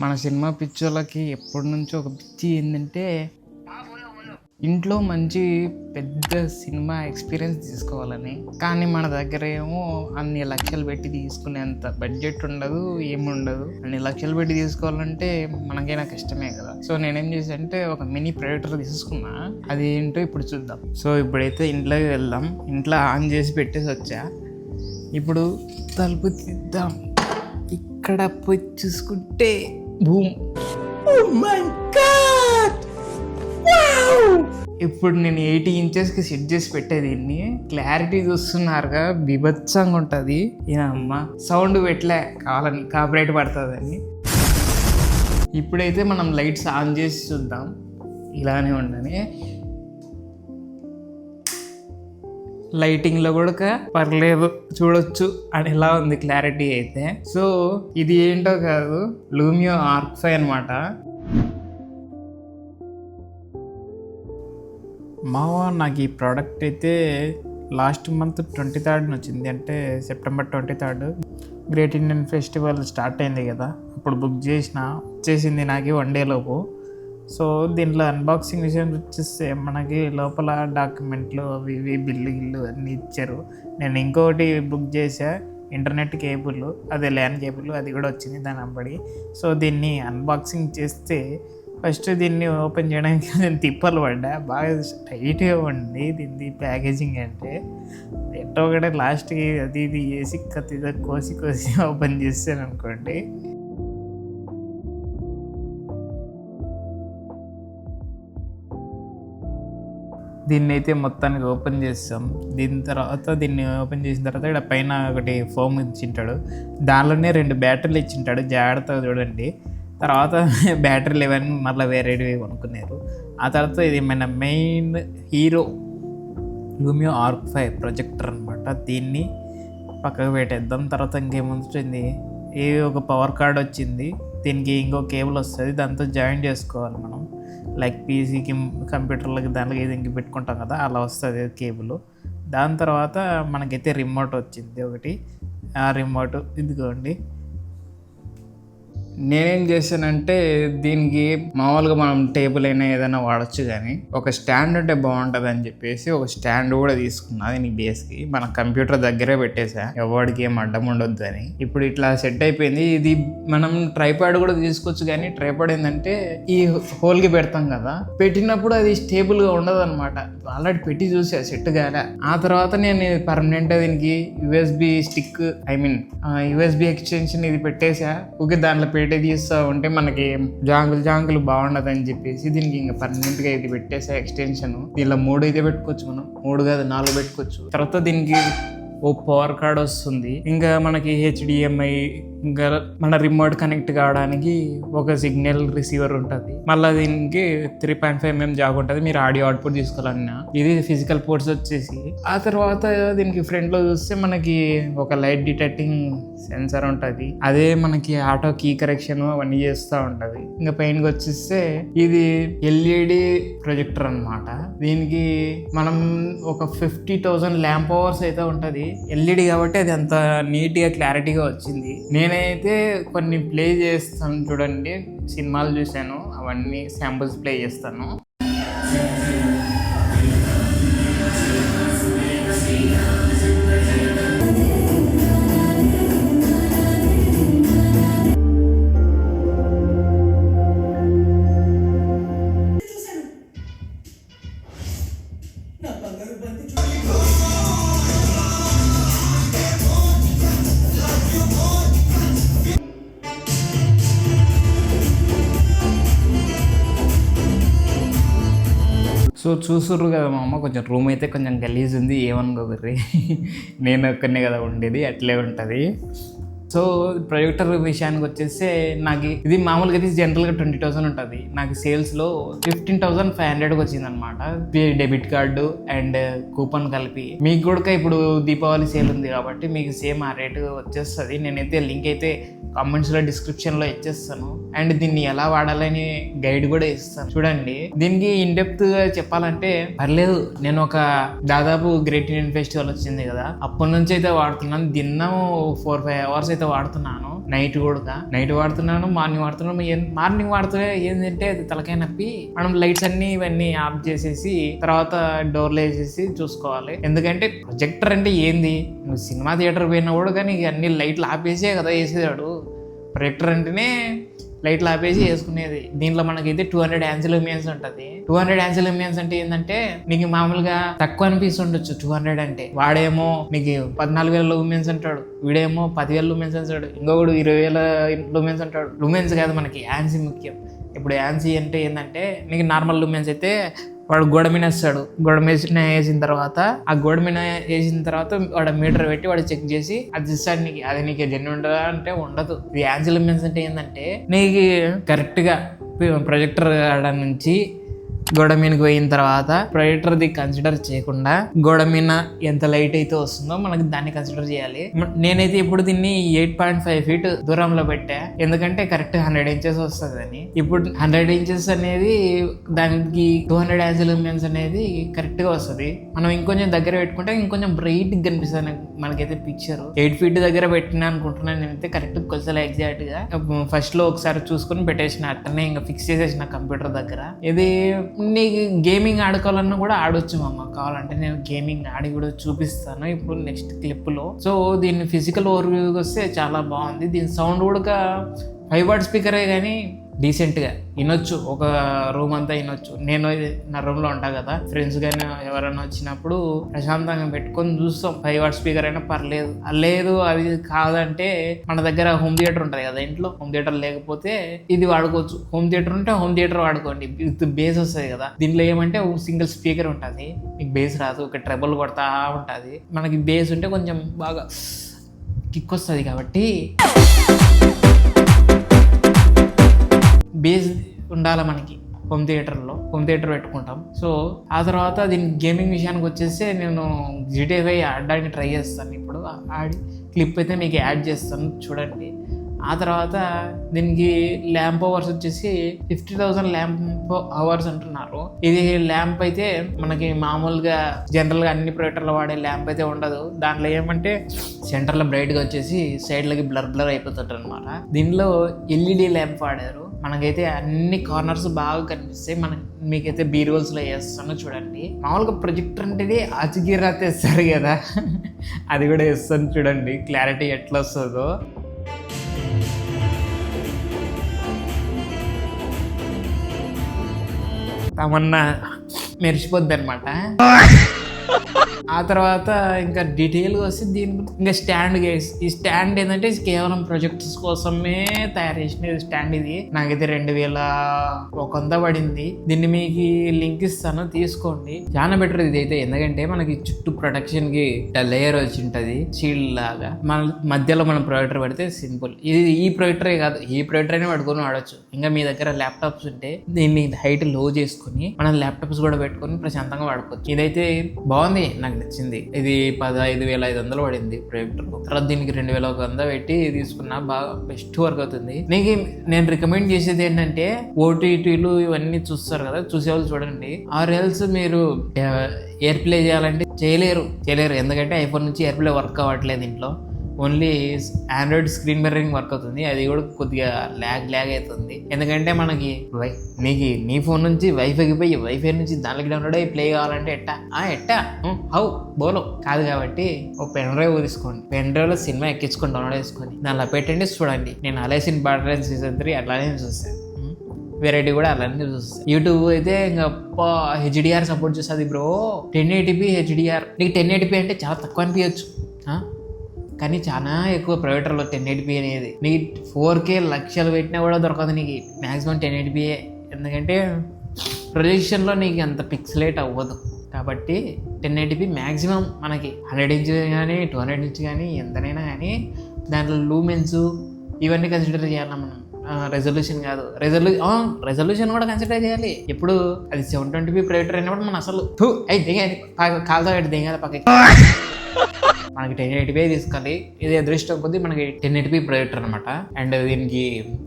మన సినిమా పిచ్చోళ్ళకి ఎప్పటి నుంచో ఒక పిచ్చి ఏంటంటే ఇంట్లో మంచి పెద్ద సినిమా ఎక్స్పీరియన్స్ తీసుకోవాలని. కానీ మన దగ్గర ఏమో అన్ని లక్షలు పెట్టి తీసుకునేంత బడ్జెట్ ఉండదు, ఏముండదు. అన్ని లక్షలు పెట్టి తీసుకోవాలంటే మనకైనా కష్టమే కదా. సో నేనేం చేశానంటే ఒక మినీ ప్రొజెక్టర్ తీసుకున్నా. అది ఏంటో ఇప్పుడు చూద్దాం. సో ఇప్పుడైతే ఇంట్లోకి వెళ్దాం. ఇంట్లో ఆన్ చేసి పెట్టేసి వచ్చా. ఇప్పుడు తలుపు తీద్దాం. ఇక్కడ పోయి చూసుకుంటే భూమ్. Oh my God! ఇప్పుడు నేను 80 ఇంచెస్కి సెట్ చేసి పెట్టే దీన్ని. క్లారిటీ చూస్తున్నారుగా, బీభత్సంగా ఉంటుంది. అమ్మ సౌండ్ పెట్టలే, కావాలని కాపరేట్ పడుతుందని. ఇప్పుడైతే మనం లైట్స్ ఆన్ చేసి చూద్దాం. ఇలానే ఉండని లైటింగ్లో కూడా పర్లేదు, చూడొచ్చు అని ఎలా ఉంది క్లారిటీ అయితే. సో ఇది ఏంటో కాదు, లూమియో ఆర్క్ 5 అనమాట. మావా నాకు ఈ ప్రోడక్ట్ అయితే లాస్ట్ మంత్ 23rd వచ్చింది, అంటే September 23rd great Indian festival start అయింది కదా, అప్పుడు బుక్ చేసిన. వచ్చేసింది నాకు 1 day లోపు. సో దీంట్లో అన్బాక్సింగ్ విషయం వచ్చేస్తే మనకి లోపల డాక్యుమెంట్లు అవి ఇవి బిల్లు అన్నీ ఇచ్చారు. నేను ఇంకొకటి బుక్ చేసా, ఇంటర్నెట్ కేబుల్, అదే ల్యాన్ కేబుల్, అది కూడా వచ్చింది దాని అమ్మడి. సో దీన్ని అన్బాక్సింగ్ చేస్తే ఫస్ట్ దీన్ని ఓపెన్ చేయడానికి నేను తిప్పలు పడ్డా. బాగా టైట్గా ఉంది దీన్ని ప్యాకేజింగ్. అంటే ఎట్టో ఒకటే లాస్ట్కి అది ఇది వేసి కత్తిగా కోసి ఓపెన్ చేస్తాను అనుకోండి. దీన్ని అయితే మొత్తానికి ఓపెన్ చేస్తాం. దీన్ని ఓపెన్ చేసిన తర్వాత ఇక్కడ పైన ఒకటి ఫోమ్ ఇచ్చింటాడు, దానిలోనే 2 బ్యాటరీలు ఇచ్చింటాడు. జాగ్రత్తగా చూడండి. తర్వాత బ్యాటరీలు ఇవన్నీ మళ్ళీ వేరేవి కొనుక్కున్నారు. ఆ తర్వాత ఇది మన main hero Lumière arc 5 projector అనమాట. దీన్ని పక్కకు పెట్టేద్దాం. తర్వాత ఇంకేమొచ్చింది, ఒక పవర్ కార్డ్ వచ్చింది. దీనికి ఇంకో కేబుల్ వస్తుంది, దాంతో జాయిన్ చేసుకోవాలి మనం. లైక్ పీసీకి, కంప్యూటర్లకి, దాంట్లో దీనికి పెట్టుకుంటాం కదా, అలా వస్తుంది కేబుల్. దాని తర్వాత మనకైతే రిమోట్ వచ్చింది ఒకటి. ఆ రిమోట్ ఇదిగోండి. నేనేం చేశానంటే దీనికి మామూలుగా మనం టేబుల్ అయినా ఏదైనా వాడచ్చు, కానీ ఒక స్టాండ్ ఉంటే బాగుంటుంది అని చెప్పేసి ఒక స్టాండ్ కూడా తీసుకున్నా. దీనికి బేస్కి మన కంప్యూటర్ దగ్గరే పెట్టేసా, ఎవరికి ఏం అడ్డం ఉండొద్దు అని. ఇప్పుడు ఇట్లా సెట్ అయిపోయింది. ఇది మనం ట్రైపాడ్ కూడా తీసుకోవచ్చు, కానీ ట్రైపాడ్ ఏంటంటే ఈ హోల్కి పెడతాం కదా, పెట్టినప్పుడు అది స్టేబుల్గా ఉండదు అనమాట. ఆల్రెడీ పెట్టి చూసా, సెట్ కాలే. ఆ తర్వాత నేను పర్మనెంట్గా దీనికి యూఎస్బి స్టిక్, యూఎస్బి ఎక్స్టెన్షన్ ఇది పెట్టేసా. ఓకే, దాంట్లో పెట్టి తీస్తా ఉంటే మనకి జాంకులు బాగుండదు అని చెప్పేసి దీనికి ఇంకా పర్మనెంట్గా ఇది పెట్టేసా ఎక్స్టెన్షన్. దీనిలో 3 అయితే పెట్టుకోవచ్చు మనం, 3 కాదు 4 పెట్టుకోవచ్చు. తర్వాత దీనికి ఓ పవర్ కార్డ్ వస్తుంది, ఇంకా మనకి HDMI, ఇంకా మన రిమోట్ కనెక్ట్ కావడానికి ఒక సిగ్నల్ రిసీవర్ ఉంటుంది. మళ్ళీ దీనికి 3.5mm జాగ్ ఉంటుంది, మీరు ఆడియో అవుట్పుట్ తీసుకోవాలన్నా. ఇది ఫిజికల్ పోర్ట్స్ వచ్చేసి. ఆ తర్వాత దీనికి ఫ్రంట్ లో చూస్తే మనకి ఒక లైట్ డిటెక్టింగ్ సెన్సార్ ఉంటుంది, అదే మనకి ఆటో కీ కరెక్షన్ అవన్నీ చేస్తూ ఉంటుంది. ఇంకా పైనకి వచ్చేస్తే ఇది LED ప్రొజెక్టర్ అనమాట. దీనికి మనం ఒక 50,000 ల్యాంప్ అవర్స్ అయితే ఉంటుంది. LED కాబట్టి అది అంత నీట్గా క్లారిటీగా వచ్చింది. నేనైతే కొన్ని ప్లే చేస్తాను చూడండి, సినిమాలు చూశాను, అవన్నీ శాంపుల్స్ ప్లే చేస్తాను. సో చూసుర్రు కదా మా అమ్మ, కొంచెం రూమ్ అయితే కొంచెం గలీజ్ ఉంది, ఏమనుకోకర్రీ. నేను ఒక్కనే కదా ఉండేది, అట్లే ఉంటుంది. సో ప్రొజెక్టర్ విషయానికి వచ్చేస్తే నాకు ఇది మామూలుగా అయితే జనరల్గా 20,000 ఉంటుంది. నాకు సేల్స్లో 15,500కి వచ్చింది అనమాట. డెబిట్ కార్డు అండ్ కూపన్ కలిపి. మీకు కూడా ఇప్పుడు దీపావళి సేల్ ఉంది కాబట్టి మీకు సేమ్ ఆ రేటు వచ్చేస్తుంది. నేనైతే లింక్ అయితే కామెంట్స్లో, డిస్క్రిప్షన్లో ఇచ్చేస్తాను. అండ్ దీన్ని ఎలా వాడాలని గైడ్ కూడా ఇస్తాను చూడండి. దీనికి ఇన్ డెప్త్ గా చెప్పాలంటే పర్లేదు, నేను ఒక దాదాపు గ్రేట్ ఇండియన్ ఫెస్టివల్ వచ్చింది కదా, అప్పటి నుంచి అయితే వాడుతున్నాను. దినం 4-5 hours అయితే అయితే వాడుతున్నాను. నైట్ వాడుతున్నాను, మార్నింగ్ వాడుతున్నాను. మార్నింగ్ వాడుతూ ఏంటంటే అది తలకాయ నొప్పి. మనం లైట్స్ అన్ని ఇవన్నీ ఆఫ్ చేసేసి తర్వాత డోర్లు వేసేసి చూసుకోవాలి. ఎందుకంటే ప్రొజెక్టర్ అంటే ఏంది, నువ్వు సినిమా థియేటర్ పోయినా కూడా కానీ అన్ని లైట్లు ఆపేసే కదా వేసేవాడు. ప్రొజెక్టర్ అంటేనే లైట్లు ఆపేసి వేసుకునేది. దీంట్లో మనకైతే 200 యాంజిలోమియన్స్ ఉంటుంది. 200 యాంజిలోమియన్స్ అంటే ఏంటంటే నీకు మామూలుగా తక్కువ అనిపిస్తుండొచ్చు 200 అంటే. వాడేమో నీకు 14,000 లూమియన్స్ అంటాడు, వీడేమో 10,000 లూమియన్స్ అంటాడు, ఇంకొకడు 20,000 లూమియన్స్ అంటాడు. లూమియన్స్ కాదు మనకి యాన్సీ ముఖ్యం. ఇప్పుడు యాన్సీ అంటే ఏంటంటే నీకు నార్మల్ లూమియన్స్ అయితే వాడు గోడ మీద వేస్తాడు. గోడ మీద వేసిన తర్వాత వాడు మీటర్ పెట్టి వాడు చెక్ చేసి అది ఇస్తాడు నీకు. అది నీకు జెన్యున్ ఉండదా అంటే ఉండదు. ఇది యాంజిలోమియన్స్ అంటే ఏంటంటే నీకు కరెక్ట్గా ప్రొజెక్టర్ ఆడ నుంచి గోడ మీదకి పోయిన తర్వాత ప్రొజెక్టర్ది కన్సిడర్ చేయకుండా గోడ మీద ఎంత లైట్ అయితే వస్తుందో మనకి దాన్ని కన్సిడర్ చేయాలి. నేనైతే ఇప్పుడు దీన్ని 8.5 feet దూరంలో పెట్టా, ఎందుకంటే కరెక్ట్ 100 inches వస్తుంది అని. ఇప్పుడు 100 inches అనేది దానికి 200 యాంజిలోమియన్స్ అనేది కరెక్ట్ గా వస్తుంది. మనం ఇంకొంచెం దగ్గర పెట్టుకుంటే ఇంకొంచెం బ్రైట్ కనిపిస్తుంది మనకైతే పిక్చర్. 8 feet దగ్గర పెట్టినా అనుకుంటున్నాను నేనైతే. కరెక్ట్ కొంచెం ఎగ్జాక్ట్ గా ఫస్ట్ లో ఒకసారి చూసుకొని పెట్టేసిన, అట్టనే ఇంకా ఫిక్స్ చేసేసిన కంప్యూటర్ దగ్గర. ఇది నీకు గేమింగ్ ఆడుకోవాలన్నా కూడా ఆడొచ్చు మామ, కావాలంటే నేను గేమింగ్ ఆడి కూడా చూపిస్తాను ఇప్పుడు నెక్స్ట్ క్లిప్లో. సో దీన్ని ఫిజికల్ ఓవర్వ్యూకి వస్తే చాలా బాగుంది. దీని సౌండ్ కూడా 5 watt స్పీకరే కానీ డీసెంట్గా వినొచ్చు, ఒక రూమ్ అంతా వినొచ్చు. నేను నా రూమ్లో ఉంటా కదా, ఫ్రెండ్స్ కానీ ఎవరైనా వచ్చినప్పుడు ప్రశాంతంగా పెట్టుకొని చూస్తాం. 5 watt స్పీకర్ అయినా పర్లేదు. లేదు అది కాదంటే మన దగ్గర హోమ్ థియేటర్ ఉంటుంది కదా, ఇంట్లో హోమ్ థియేటర్ లేకపోతే ఇది వాడుకోవచ్చు. హోమ్ థియేటర్ ఉంటే హోమ్ థియేటర్ వాడుకోండి, విత్ బేస్ వస్తుంది కదా. దీంట్లో ఏమంటే సింగిల్ స్పీకర్ ఉంటుంది, మీకు బేస్ రాదు, ఒక ట్రబుల్ కొడతా ఉంటుంది. మనకి బేస్ ఉంటే కొంచెం బాగా కిక్ వస్తుంది కాబట్టి బేస్ ఉండాలి మనకి. హోమ్ థియేటర్ పెట్టుకుంటాం. సో ఆ తర్వాత దీని గేమింగ్ విషయానికి వచ్చేసి నేను GTA 5 ఆడడానికి ట్రై చేస్తాను. ఇప్పుడు ఆడి క్లిప్ అయితే మీకు యాడ్ చేస్తాను చూడండి. ఆ తర్వాత దీనికి ల్యాంప్ అవర్స్ వచ్చేసి 50,000 ల్యాంప్ అవర్స్ అంటున్నారు. ఇది ల్యాంప్ అయితే మనకి మామూలుగా జనరల్గా అన్ని ప్రొజెక్టర్లు వాడే ల్యాంప్ అయితే ఉండదు. దాంట్లో ఏమంటే సెంటర్లో బ్రైట్గా వచ్చేసి సైడ్లకి బ్లర్ అయిపోతుంది అనమాట. దీనిలో LED ల్యాంప్ వాడారు. మనకైతే అన్ని కార్నర్స్ బాగా కనిపిస్తాయి. మీకైతే బీరోల్స్లో వేస్తాను చూడండి. మామూలుగా ప్రొజెక్టర్ అంటే ఆచిగిరా తెస్తారు కదా, అది కూడా వేస్తాను చూడండి క్లారిటీ ఎట్లా వస్తుందో. తమన్నా మెరిసిపోద్ది అనమాట. ఆ తర్వాత ఇంకా డీటెయిల్గా వస్తే దీని ఇంకా స్టాండ్ గేస్. ఈ స్టాండ్ ఏంటంటే కేవలం ప్రొజెక్టర్స్ కోసమే తయారు చేసిన స్టాండ్. ఇది నాకైతే 2,100 పడింది. దీన్ని మీకు లింక్ ఇస్తాను, తీసుకోండి. చాలా బెటర్ ఇది అయితే, ఎందుకంటే మనకి చుట్టూ ప్రొటెక్షన్ కి లేయర్ వచ్చి ఉంటది, షీల్డ్ లాగా. మన మధ్యలో మనం ప్రొజెక్టర్ పెడితే సింపుల్. ఇది ఈ ప్రొజెక్టరే కాదు, ఈ ప్రొజెక్టర్ అయినా పడుకొని వాడచ్చు. ఇంకా మీ దగ్గర ల్యాప్టాప్స్ ఉంటే దీన్ని హైట్ లో చేసుకుని మనం ల్యాప్టాప్స్ కూడా పెట్టుకొని ప్రశాంతంగా వాడుకోవచ్చు. ఇదైతే బాగుంది, నాకు నచ్చింది. ఇది 15,500 పడింది ప్రొజెక్టర్. తర్వాత దీనికి 2,100 పెట్టి తీసుకున్నా. బాగా బెస్ట్ వర్క్ అవుతుంది. నేను రికమెండ్ చేసేది ఏంటంటే OTTలు ఇవన్నీ చూస్తారు కదా, చూసేవాళ్ళు చూడండి. ఆర్ఎల్స్ మీరు ఎయిర్ ప్లే చేయాలంటే చేయలేరు. ఎందుకంటే ఐఫోన్ నుంచి ఎయిర్ ప్లే వర్క్ అవ్వట్లేదు. ఇంట్లో only Android screen mirroring work అవుతుంది. అది కూడా కొద్దిగా ల్యాగ్ అవుతుంది. ఎందుకంటే మనకి నీ ఫోన్ నుంచి వైఫైకి పోయి వైఫై నుంచి దానికి డౌన్లోడ్ అయ్యి ప్లే కావాలంటే ఎట్టా హౌ బోలో కాదు. కాబట్టి ఒక పెన్ డ్రైవ్ తీసుకోండి, పెన్ డ్రైవ్ లో సినిమా ఎక్కించుకొని డౌన్లోడ్ చేసుకొని దానిలో పెట్టండి చూడండి. నేను అలైసిన్ బార్డర్ సీజన్ 3 అలానే చూస్తాను, వెరైటీ కూడా అలానే చూస్తాను. యూట్యూబ్ అయితే ఇంకా HDR సపోర్ట్ చేస్తుంది బ్రో. 1080p HDR. నీకు 1080p అంటే చాలా తక్కువ అనిపించచ్చు, కానీ చాలా ఎక్కువ ప్రైవేటర్లో 1080p అనేది. నీకు 4K లక్షలు పెట్టినా కూడా దొరకదు నీకు. Maximum 1080p. ఎందుకంటే ప్రొజెక్షన్లో నీకు అంత పిక్సలేట్ అవ్వదు. కాబట్టి 1080p మ్యాక్సిమం మనకి 100 inch కానీ 200 inch కానీ ఎంతనైనా కానీ దాంట్లో లూమెన్స్ ఇవన్నీ కన్సిడర్ చేయాలి మనం. రెజల్యూషన్ కాదు, రెజల్యూషన్ కూడా కన్సిడర్ చేయాలి. ఎప్పుడు అది 720p ప్రొజెక్టర్ అయినప్పుడు మనం అసలు దిగాలి, కాలుతో పెట్టి దిగాలి పక్కకి. మనకి 1080p తీసుకోవాలి. ఇది అదృష్టం కొద్ది మనకి 1080p ప్రొజెక్టర్ అనమాట. అండ్ దీనికి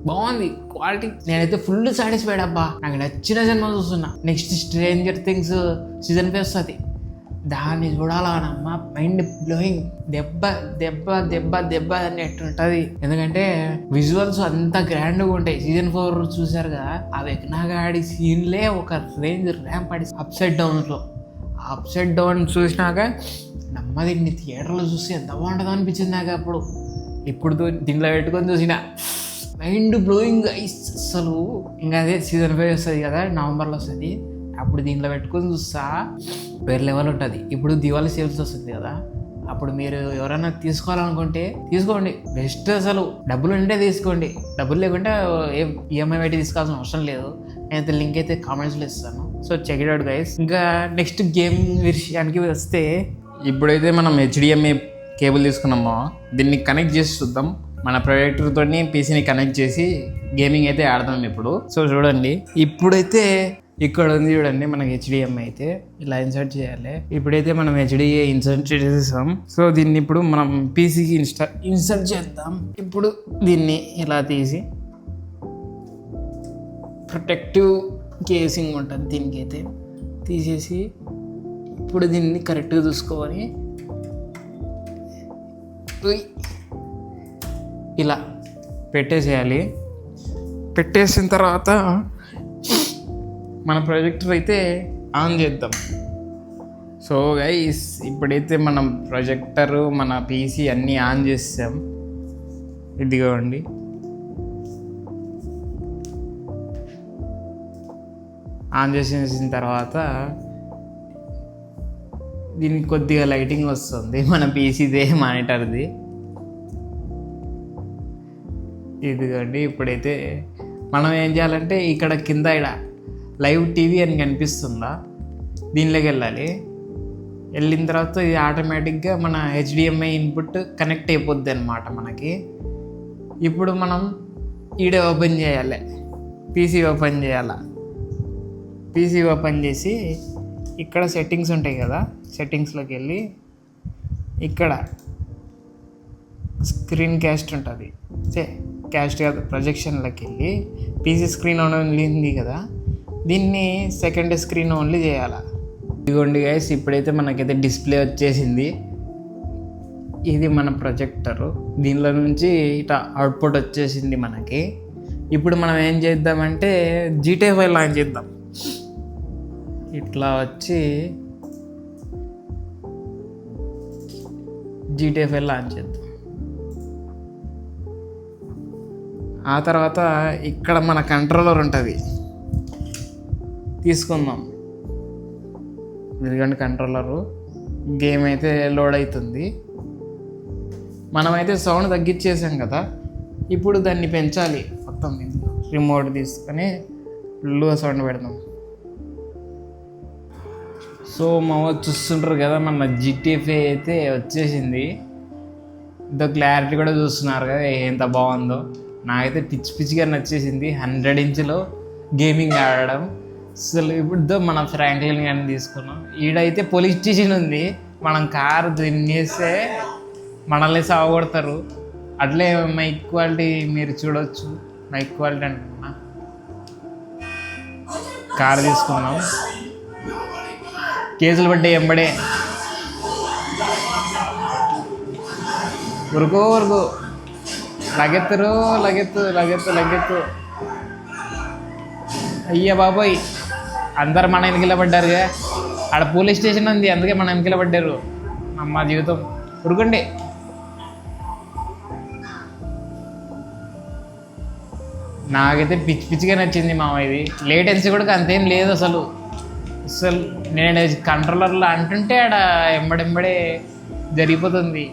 బాగుంది క్వాలిటీ. నేనైతే ఫుల్ సాటిస్ఫైడ్ అబ్బా. నాకు నచ్చిన సినిమా చూస్తున్నా. నెక్స్ట్ స్ట్రేంజర్ థింగ్స్ సీజన్ 5 వస్తుంది. దాన్ని చూడాలనమ్మా, మైండ్ బ్లోయింగ్. దెబ్బ దెబ్బ దెబ్బ దెబ్బ అనేట్టు ఉంటుంది. ఎందుకంటే విజువల్స్ అంత గ్రాండ్గా ఉంటాయి. సీజన్ 4 చూసారు కదా, ఆ వెక్నాగాడి సీన్లే ఒక రేంజ్ ర్యాంప్ పడి అప్సైడ్ డౌన్లో. ఆ అప్సైడ్ డౌన్ చూసినాక నమ్మది ఇన్ని థియేటర్లో చూస్తే ఎంత బాగుంటుందో అనిపించింది నాకు అప్పుడు. ఇప్పుడు దీంట్లో పెట్టుకొని చూసిన మైండ్ బ్లోయింగ్ అసలు. ఇంకా అదే సీజన్ 5 వస్తుంది కదా, నవంబర్లో వస్తుంది. అప్పుడు దీంట్లో పెట్టుకొని చూస్తా వేరే లెవెల్ ఉంటుంది. ఇప్పుడు దివాళీ సేల్స్ వస్తుంది కదా, అప్పుడు మీరు ఎవరైనా తీసుకోవాలనుకుంటే తీసుకోండి, బెస్ట్. అసలు డబ్బులు ఉంటే తీసుకోండి, డబ్బులు లేకుంటే ఈఎంఐ పెట్టి తీసుకోవాల్సిన అవసరం లేదు. నేనైతే లింక్ అయితే కామెంట్స్లో ఇస్తాను. So check it out guys. ఇంకా నెక్స్ట్ గేమ్ విషయానికి వస్తే, ఇప్పుడైతే మనం HDMI కేబుల్ తీసుకున్నామో దీన్ని కనెక్ట్ చేసి చూద్దాం. మన ప్రొజెక్టర్తో పీసీని కనెక్ట్ చేసి గేమింగ్ అయితే ఆడదాం ఇప్పుడు. సో చూడండి, ఇప్పుడైతే ఇక్కడ ఉంది చూడండి మనకి HDMI అయితే ఇలా ఇన్సర్ట్ చేయాలి. ఇప్పుడైతే మనం HDMI ఇన్సర్ట్ చేసేసాం. సో దీన్ని ఇప్పుడు మనం పీసీకి ఇన్సర్ట్ చేద్దాం. ఇప్పుడు దీన్ని ఇలా తీసి, ప్రొటెక్టివ్ కేసింగ్ ఉంటుంది దీనికి అయితే తీసేసి, ఇప్పుడు దీన్ని కరెక్ట్గా చూసుకోవాలి. ఇలా పెట్టేసేయాలి. పెట్టేసిన తర్వాత మన ప్రొజెక్టర్ అయితే ఆన్ చేద్దాం. సో గైస్, ఇప్పుడైతే మనం ప్రొజెక్టరు మన పీసీ అన్నీ ఆన్ చేసాం. ఇదిగోండి, ఆన్ చేసేసిన తర్వాత దీనికి కొద్దిగా లైటింగ్ వస్తుంది మన పీసీదే, మానిటర్ది. ఇదిగోండి, ఇప్పుడైతే మనం ఏం చేయాలంటే ఇక్కడ కింద ఇక్కడ లైవ్ టీవీ అని కనిపిస్తుందా, దీనిలోకి వెళ్ళాలి. వెళ్ళిన తర్వాత ఇది ఆటోమేటిక్గా మన HDMI ఇన్పుట్ కనెక్ట్ అయిపోద్ది అన్నమాట మనకి. ఇప్పుడు మనం ఈడే ఓపెన్ చేయాలి, పీసీ ఓపెన్ చేయాలి. పీసీ ఓపెన్ చేసి ఇక్కడ సెట్టింగ్స్ ఉంటాయి కదా, సెట్టింగ్స్లోకి వెళ్ళి ఇక్కడ స్క్రీన్ క్యాస్ట్ ఉంటుంది. క్యాస్ట్ కాదు, ప్రొజెక్షన్లోకి వెళ్ళి పీసీ స్క్రీన్ ఓన్లీ ఉంది కదా, దీన్ని సెకండ్ స్క్రీన్ ఓన్లీ చేయాలి. ఇదిగోండి గైస్, ఇప్పుడైతే మనకైతే డిస్ప్లే వచ్చేసింది. ఇది మన ప్రొజెక్టరు, దీనిలో నుంచి ఇట్లా అవుట్పుట్ వచ్చేసింది మనకి. ఇప్పుడు మనం ఏం చేద్దామంటే GTA 5 లాంచ్ చేద్దాం. ఇట్లా వచ్చి GTA 5 లాంచ్ చేద్దాం. ఆ తర్వాత ఇక్కడ మన కంట్రోలర్ ఉంటుంది, తీసుకుందాం. ఎందుకంటే కంట్రోలరు గేమ్ అయితే లోడ్ అవుతుంది. మనమైతే సౌండ్ తగ్గించేసాం కదా, ఇప్పుడు దాన్ని పెంచాలి. మొత్తం రిమోట్ తీసుకొని ఫుల్గా సౌండ్ పెడదాం. సో చూస్తుంటారు కదా, మన GTA 5 అయితే వచ్చేసింది. ఇంత క్లారిటీ కూడా చూస్తున్నారు కదా ఎంత బాగుందో. నాకైతే పిచ్చిగా నచ్చేసింది. 100 ఇంచ్లో గేమింగ్ ఆడడం. అసలు ఇప్పుడు మన ఫ్రాంక్లిన్ కానీ తీసుకున్నాం. ఈడైతే పోలీస్ స్టేషన్ ఉంది, మనం కారు తినేస్తే మనల్ని సాగొడతారు. అట్లే మైక్ క్వాలిటీ మీరు చూడవచ్చు. మైక్ క్వాలిటీ అంటున్నా. కారు తీసుకున్నాం, కేసులు పడ్డాయి ఎంబడే. ఉరుకో లగెత్తరు లగెత్తు. అయ్యా బాబోయ్, అందరు మన వెనకల పడ్డారుగా. ఆడ పోలీస్ స్టేషన్ ఉంది, అందుకే మన వెనకల పడ్డారు. అమ్మ జీవితం, ఉరుకండి. నాకైతే పిచ్చిగా నచ్చింది మామ. ఇది లేటెన్సీ కూడా అంతేం లేదు అసలు. నేను కంట్రోలర్లో అంటుంటే ఆడ ఎంబడెంబడే జరిగిపోతుంది.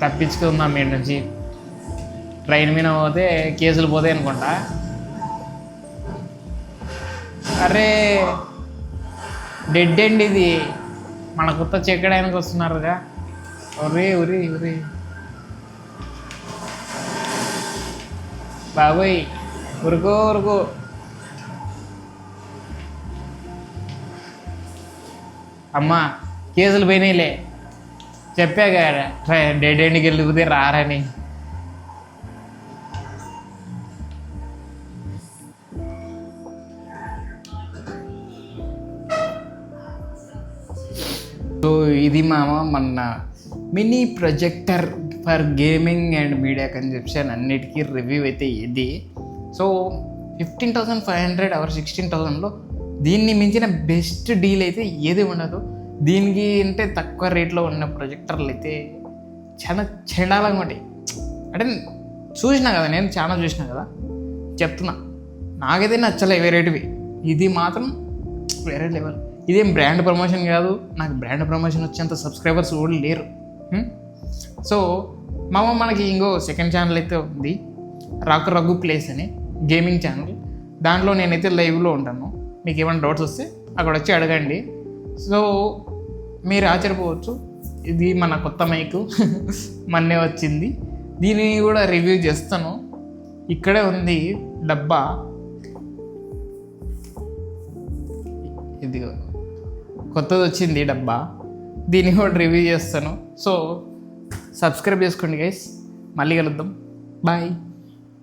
తప్పించుకుందాం మీ నుంచి. ట్రైన్ మీద పోతే కేసులు పోతాయి అనుకుంటా. అరే డెడ్ ఎండ్ ఇది. మన కొత్త చెక్కడానికి వస్తున్నారుగా. ఉరి బాబోయ్, ఉరుకో. అమ్మా కేసులు పోయినాయిలే, చెప్పాగా డెడ్ ఎండ్కి వెళ్ళిపోతే రారని. సో ఇది మన mini projector for gaming and media consumption అన్నిటికీ రివ్యూ అయితే ఇది. సో 15,500 ఆర్ 16,000లో దీన్ని మించిన బెస్ట్ డీల్ అయితే ఏది ఉండదు. దీనికి అంటే తక్కువ రేట్లో ఉన్న ప్రొజెక్టర్లు అయితే చాలా చెండాలంగా ఉంటాయి. అంటే చూసినా కదా, నేను చాలా చూసినా కదా, చెప్తున్నా, నాకైతే నచ్చలే వేరేటివి. ఇది మాత్రం వేరే లెవెల్. ఇదేం బ్రాండ్ ప్రమోషన్ కాదు, నాకు బ్రాండ్ ప్రమోషన్ వచ్చేంత సబ్స్క్రైబర్స్ కూడా లేరు. సో మనకి ఇంకో సెకండ్ ఛానల్ అయితే ఉంది, రఘు ప్లేస్ అని గేమింగ్ ఛానల్. దాంట్లో నేనైతే లైవ్లో ఉంటాను. మీకు ఏమైనా డౌట్స్ వస్తే అక్కడ వచ్చి అడగండి. సో మీరు ఆశ్చర్యపోవచ్చు, ఇది మన కొత్త మైకు మొన్నే వచ్చింది, దీన్ని కూడా రివ్యూ చేస్తాను. ఇక్కడే ఉంది డబ్బా, ఇది కొత్తది వచ్చింది డబ్బా, దీన్ని కూడా రివ్యూ చేస్తాను. సో సబ్స్క్రైబ్ చేసుకోండి గైస్, మళ్ళీ కలుద్దాం, బాయ్.